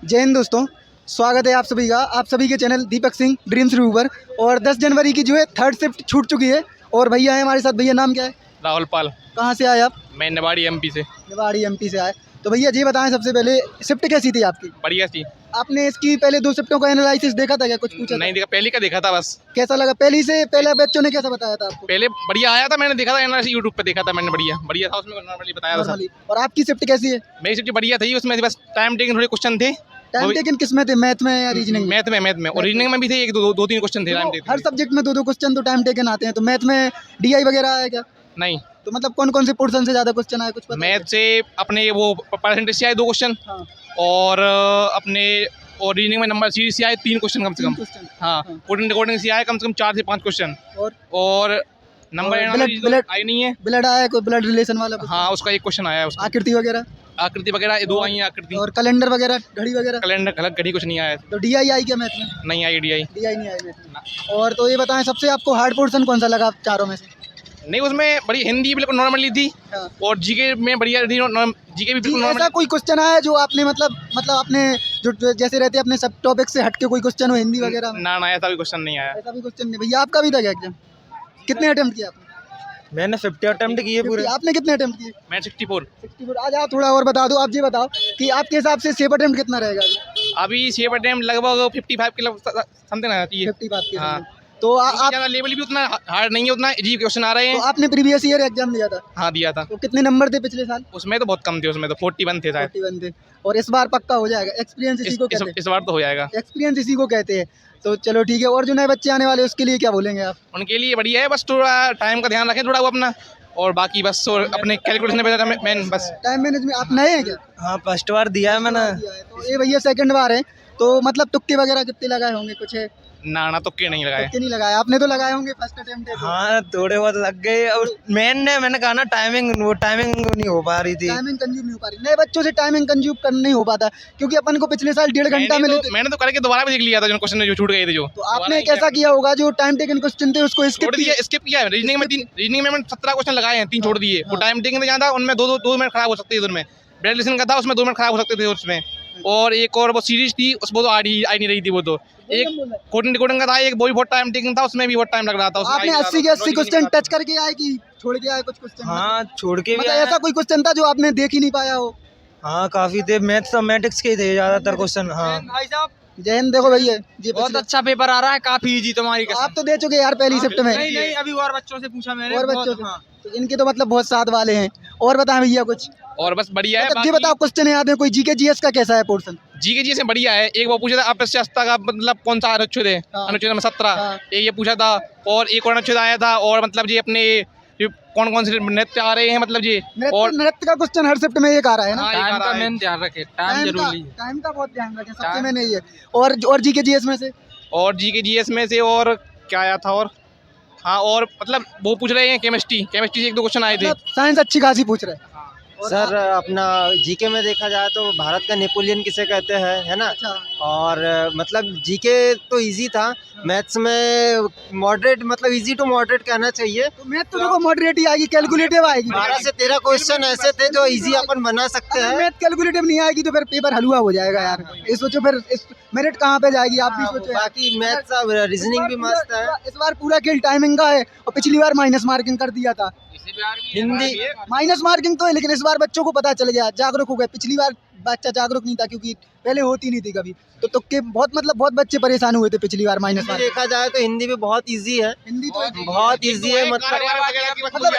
जय हिंद दोस्तों, स्वागत है आप सभी का आप सभी के channel Deepak Singh dreams reviewer. और 10 जनवरी की जो है थर्ड शिफ्ट छूट चुकी है और भैया है हमारे साथ। भैया नाम क्या है? राहुल पाल। कहाँ से आए आप? मैं निवाड़ी एमपी से। निवाड़ी एमपी से आए। तो भैया ये बताएं सबसे पहले शिफ्ट कैसी थी आपकी? बढ़िया थी। आपने इसकी पहले 2 शिफ्टों का एनालिसिस देखा था क्या? कुछ पूछा नहीं था? देखा, पहले का देखा था बस। कैसा लगा? पहले बच्चों ने कैसा बताया था आपको? पहले बढ़िया आया था, मैंने देखा था एनालिसिस यूट्यूब पे देखा था मैंने। बढ़िया बढ़िया था, उसमें नॉर्मली बताया था सब। नॉर्मली। और आपकी शिफ्ट कैसी है? मेरी शिफ्ट बढ़िया थी, उसमें बस टाइम टेकिंग थोड़े क्वेश्चन थे। टाइम टेकन किस में थे? मैथ में या रीजनिंग में? मैथ में और रीजनिंग में भी थे, एक दो तीन क्वेश्चन थे टाइम हर सब्जेक्ट में 2-2 क्वेश्चन तो टाइम टेकन आते हैं। तो मैथ में डीआई वगैरह आया क्या? नहीं, तो मतलब कौन कौन से पोर्शन से ज़्यादा क्वेश्चन आए, कुछ पता है? मैथ से अपने वो परसेंटेज से आए 2 क्वेश्चन, हाँ, और अपने और रीजनिंग में नंबर सीरीज से आए 3 क्वेश्चन कम से कम। क्वेश्चन। हाँ, कोडिंग रिकॉर्डिंग से आए कम से कम 4 से 5 क्वेश्चन। और नंबर ब्लड आई नहीं है। ब्लड आया है? कोई ब्लड रिलेशन वाला कुछ? हाँ, उसका 1 क्वेश्चन आया है उसका। आकृति वगैरह? आकृति वगैरह 2 आई हैं आकृति। और कैलेंडर वगैरह, घड़ी वगैरह? कैलेंडर गलत घड़ी कुछ नहीं आया। तो डीआई आई क्या मैथ में? नहीं आई डीआई। डीआई नहीं आई मैथ में। और तो ये बताएं सबसे आपको हार्ड पोर्शन कौन सा लगा चारों में से? नहीं, उसमें बड़ी हिंदी बिल्कुल नॉर्मली थी, हाँ। और जीके में बढ़िया थी। जीके भी बिल्कुल ऐसा नॉर्मल। कोई क्वेश्चन आया जो आपने मतलब आपने जो जैसे रहते अपने सब टॉपिक से हटके कोई क्वेश्चन हो हिंदी वगैरह में? ना ऐसा भी क्वेश्चन नहीं आया। ऐसा भी क्वेश्चन नहीं। भैया आपका भी था क्या एग्जाम? कितने अटेम्प्ट किए आपने? मैंने 50 अटेम्प्ट किए पूरे। आपने कितने अटेम्प्ट किए? मैं 64। 64। आज आप थोड़ा और बता दो। आप ये बताओ कि आपके हिसाब से सेफ अटेम्प्ट कितना रहेगा अभी? अभी 6 अटेम्प्ट लगभग 55 के समथिंग आना चाहिए। 55 के हाँ। समथिंग। तो आप ज़्यादा लेवल भी उतना हार्ड नहीं है, उतना इजी क्वेश्चन आ रहे तो हैं। आपने प्रीवियस ईयर एग्जाम दिया था? हाँ, दिया था। तो कितने नंबर थे पिछले साल? उसमें तो बहुत कम थे, उसमें तो 41 थे शायद। 41 थे। और इस बार पक्का हो जाएगा? एक्सपीरियंस इसी को कहते हैं। इस बार तो हो जाएगा। एक्सपीरियंस इसी को कहते हैं। तो चलो ठीक है। और जो नए बच्चे आने वाले उसके लिए क्या बोलेंगे आप? उनके लिए बढ़िया है, बस थोड़ा टाइम का ध्यान रखें थोड़ा वो अपना, और बाकी बस और अपने कैलकुलेशन पे मेन बस। Time management. आप नए हैं क्या? हाँ, फर्स्ट बार दिया है मैंने। तो ये भैया सेकंड बार है। तो मतलब तुक्के वगैरह कितने लगाए होंगे? कुछ है? ना तुक्के नहीं लगाए। तुक्के नहीं लगाए आपने? तो लगाए होंगे फर्स्ट अटेम्प्ट है तो। हाँ, थोड़े बहुत लग गए। और मैंने कहा ना टाइमिंग नहीं हो पा रही थी। टाइमिंग कंज्यूम नहीं हो पा रही। नए बच्चों से टाइमिंग कंज्यूम नहीं हो पाता क्योंकि अपन को पिछले साल 1.5 घंटा मिले थे। मैंने तो करके दोबारा भी देख लिया था जो क्वेश्चन जो छूट गए थे। जो तो आपने कैसा किया होगा जो टाइम टेकन क्वेश्चन थे उसको स्किप किया है। रीजनिंग में मैंने 17 क्वेश्चन लगाए हैं, 3 छोड़ दिए। वो टाइम टेकिंग ज्यादा, उनमें 2 मिनट खराब हो सकते थे। उनमें ब्रेड लिसन का था, उसमें 2 मिनट खराब हो सकते थे उसमें। और एक और वो सीरीज थी, उसमें तो आई नहीं रही थी। वो तो एक कोडिंग रिकॉर्डिंग का था, एक वो भी बहुत टाइम टेकिंग था, उसमें भी बहुत टाइम लग रहा था। आपने 80 के 80 क्वेश्चन टच करके आए कि छोड़ के आए कुछ क्वेश्चन? हाँ, छोड़ के भी मतलब आया। ऐसा कोई क्वेश्चन था जो आपने देख ही नहीं पाया हो? हाँ, काफी थे। मैथमेटिक्स के ही थे ज्यादातर क्वेश्चन। हाँ, भाई साहब जय हिंद। देखो भैया जी बहुत अच्छा पेपर आ रहा है, काफी इजी तुम्हारी तो आप तो दे चुके यार पहली शिफ्ट में। नहीं अभी और बच्चों से पूछा मैंने। और बच्चों बहुत- हाँ। से तो इनके तो मतलब बहुत साथ वाले हैं। और बताएं भैया कुछ। और बस बढ़िया है। मतलब ये बताओ क्वेश्चन याद है कोई? जीके जीएस का कैसा है पोर्शन? जीके जी से बढ़िया है। एक वो पूछा था अप्रत्यक्षता का मतलब कौन सा अनुच्छेद है, अनुच्छेद नंबर 17। हाँ। ये पूछा था, और एक और अनुच्छेद आया था। और मतलब ये अपने कौन से नृत्य आ रहे हैं, मतलब ये। और नृत्य का क्वेश्चन हर शिफ्ट में एक आ रहा है ना? हाँ, टाइम एक आ का रहा है। मेन ध्यान रखे, टाइम जरूरी है। टाइम का बहुत ध्यान रखें, सबसे मैंने ये। और जीके जीएस में से? और जीके जीएस में से और क्या आया था? और हाँ, और मतलब वो पूछ रहे हैं केमिस्ट्री से 1-2 क्वेश्चन आए थे। साइंस अच्छी खासी पूछ रहे हैं। सर अपना जीके में देखा जाए तो भारत का नेपोलियन किसे कहते हैं, है ना? अच्छा। और मतलब जीके तो इजी था। मैथ्स में मॉडरेट, मतलब इजी टू मॉडरेट कहना चाहिए। तो मैथ तो देखो मॉडरेट ही आएगी, कैलकुलेटिव आएगी। 12 से 13 क्वेश्चन ऐसे थे जो इजी अपन बना सकते हैं। मैथ कैलकुलेटिव नहीं आएगी तो फिर पेपर हलवा हो जाएगा यार। ये सोचो फिर मेरिट कहाँ पे जाएगी? आप भी सोचो यार। बाकी मैथ्स रीजनिंग भी मस्त है। इस बार पूरा खेल टाइमिंग का है और पिछली बार माइनस मार्किंग कर दिया था। हिंदी माइनस मार्किंग तो है लेकिन इस बार बच्चों को पता चल गया, जागरूक हो गए। पिछली बार बच्चा जागरूक नहीं था क्योंकि पहले होती नहीं थी कभी। तो तुक्के बहुत बच्चे परेशान हुए थे पिछली बार माइनस मार्किंग। देखा जाए तो हिंदी भी बहुत इजी है। हिंदी तो बहुत इजी है। मतलब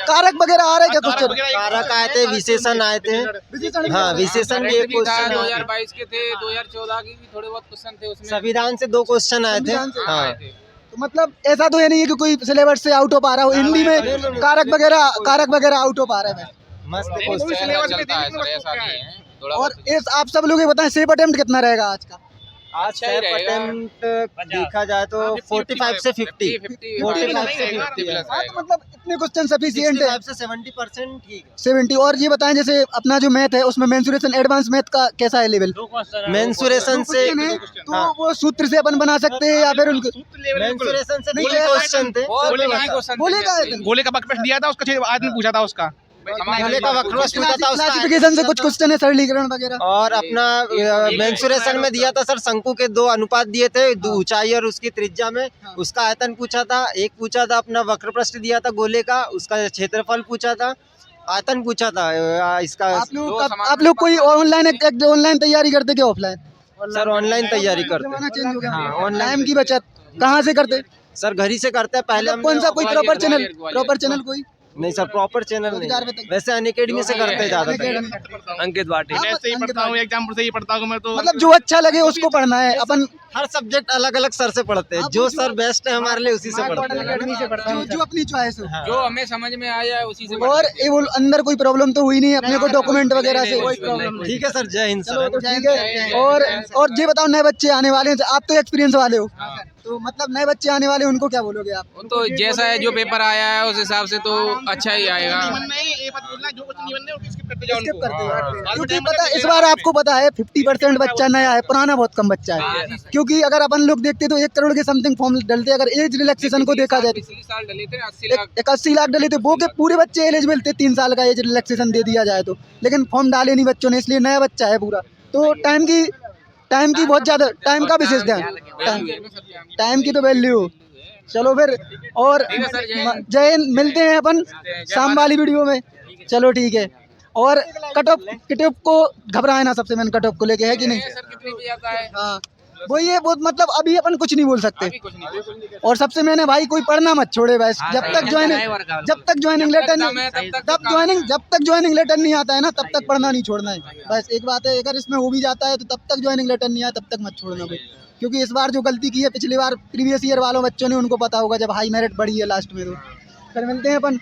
कारक वगैरह आ रहे हैं क्या क्वेश्चन? कारक आए थे, विशेषण आए थे। हाँ, विशेषण भी एक क्वेश्चन। 2022 के थे, 2014 के भी थोड़े बहुत क्वेश्चन थे उसमें। संविधान से 2 क्वेश्चन आए थे। संविधान से? हाँ, तो मतलब ऐसा तो है नहीं है कि कोई सिलेबस से आउट ऑफ आ रहा हो। हिंदी में कारक वगैरह आउट ऑफ आ रहा है। मस्त नहीं, क्वेश्चन। सिलेबस में ऐसा नहीं है। और आप सब लोग ये बताएं सेफ अटेम्प्ट कितना रहेगा आज का? आज अच्छा ही रहेगा। अटेम्प्ट देखा जाए तो 45 से 50। 45 से 50 है। हाँ, तो मतलब इतने क्वेश्चन सफिशिएंट है। 65 से 70% ठीक है। 70। और ये बताएं जैसे अपना जो मैथ है उसमें मेंसुरेशन एडवांस मैथ का कैसा है लेवल? मेंसुरेशन से तो वो सूत्र से अपन बना सकते हैं या फिर उनके मेंसुरेशन से नहीं, क्वेश्चन थे। बोलेगा गोले का बकपट दिया था उसका, आज में पूछा था उसका पहले का वक्रवश पूछा था उसका क्लासिफिकेशन से कुछ क्वेश्चन है, सरलीकरण वगैरह। और अपना मेंसुरेशन में दिया था सर, शंकु के 2 अनुपात दिए थे, ऊंचाई और उसकी त्रिज्या में, उसका आयतन पूछा था। एक पूछा था अपना वक्रपृष्ठ दिया था गोले का, उसका क्षेत्रफल पूछा था, आयतन पूछा था इसका। आप लोग कोई ऑनलाइन तैयारी करते क्या ऑफलाइन? सर ऑनलाइन तैयारी करते जमाना चेंज हो गया। हाँ, ऑनलाइन। टाइम की बचत कहाँ से करते? सर घर ही से करते हैं पहले हम। कौन सा कोई प्रॉपर चैनल कोई? नहीं सर, प्रॉपर चैनल रोजगार नहीं, में तक- वैसे अनअकैडमी से करते हैं ज़्यादातर। अंकित भाटी। हाँ, मैं ऐसे ही पढ़ता हूँ, एग्जाम से ही पढ़ता हूँ मैं तो। मतलब जो अच्छा लगे उसको पढ़ना है अपन। हर सब्जेक्ट अलग अलग सर से पढ़ते हैं, जो सर बेस्ट है हमारे लिए उसी से पढ़ते हैं। जो अपनी चॉइस हो। जो हमें समझ में आ जाए उसी से और ये वो अंदर कोई प्रॉब्लम तो हुई नहीं अपने को डॉक्यूमेंट वगैरह से? ठीक है सर, जय हिंद सर। तो ठीक है। और ये बताओ, नए बच्चे आने वाले हैं, आप तो एक्सपीरियंस वाले हो, तो मतलब नए बच्चे आने वाले उनको क्या बोलोगे आप? वो तो जैसा है, जो पेपर आया है उस हिसाब से तो अच्छा ही आएगा। ये बात बोलना, जो कुछ नहीं बनने उसकी skip करते जाओ स्किप उनको। करते हो। हाँ, क्योंकि पता इस बार आपको पता है 50% बच्चा नया है, पुराना बहुत कम बच्चा है। क्योंकि अगर अपन लोग देखते तो 1 करोड़ के समथिंग फॉर्म डलते, अगर एज रिलैक्सेशन को देखा जाए पिछले साल डले थे 80 लाख। 81 लाख डले थे, वो के पूरे बच्चे एलिजिबल थे 3 साल का एज रिलैक्सेशन दे दिया जाए तो, लेकिन फॉर्म डाले नहीं बच्चों ने, इसलिए नया बच्चा है पूरा। तो टाइम की बहुत ज़्यादा, टाइम का विशेष ध्यान, टाइम की तो वैल्यू। चलो फिर, और जय हिंद, मिलते हैं अपन शाम वाली वीडियो में। चलो ठीक है। और कट ऑफ को घबराए ना, सबसे मैंने कट ऑफ को लेके, है कि नहीं? सर कितने भी आता है हाँ, वो ये बहुत मतलब अभी अपन कुछ नहीं बोल सकते। अभी कुछ नहीं। और सबसे मैंने भाई कोई पढ़ना मत छोड़े बस, जब तक ज्वाइनिंग लेटर नहीं आता है ना, तब तक पढ़ना नहीं छोड़ना है। बस एक बात है, अगर इसमें हो भी जाता है तो तब तक ज्वाइनिंग लेटर नहीं आया तब तक मत छोड़ना भाई। क्योंकि इस बार जो गलती की है पिछली बार प्रीवियस ईयर वालों बच्चों ने, उनको पता होगा जब हाई मेरिट बढ़ी है लास्ट में। तो फिर मिलते हैं अपन